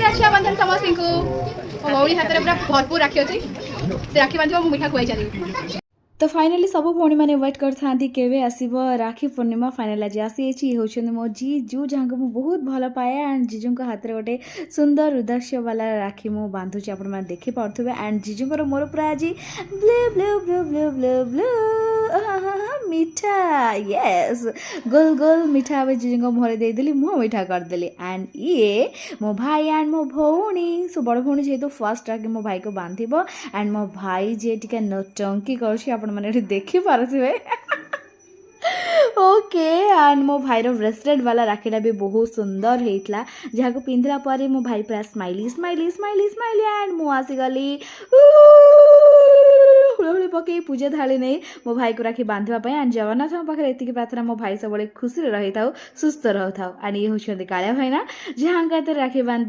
रक्षाबंधन समस्त को भौणी हाथ में पूरा भरपूर राखी अच्छी से राखी बांध मिठा खुआई चली। तो फाइनाली सब भौणी मैंने वेट करते केवे आसब राखी पूर्णिमा फाइनाल आज आसी होती मो जीजू जहाँ को बहुत भल पाए एंड जीजू हाथ में गोटे सुंदर उद्देश्य वाला राखी मु बांधुची आप देखिपे एंड जीजू मोर पूरा आज blue blue blue blue blue blue मीठा येस गोल गोल मीठा जीजू मुहर देदेली मुह मीठा करदेली एंड ये मो भाई एंड मो भौणी सो बड़ भौणी जेहेतु फर्स्ट राखी मो भाई को बांधिब एंड मो भाई जे टिके नौटंकी कर मैंने देखी पारे ओके एंड मो भाईर ब्रेसलेट वाला राखीटा भी बहुत सुंदर होता जहाँ को पिंधला पर मो भाई पूरा smiley smiley smiley smiley and मु आसीगली हुड़हुड़ी पकई पूजा थाली नहीं मो भाई को राखी बांधवाई एंड जगन्नाथ पाखे एति प्रार्थना मो भाई सब खुशी रही था सुस्थ रही था एंड ये होती कालिया भाईना जहाँ राखी बांध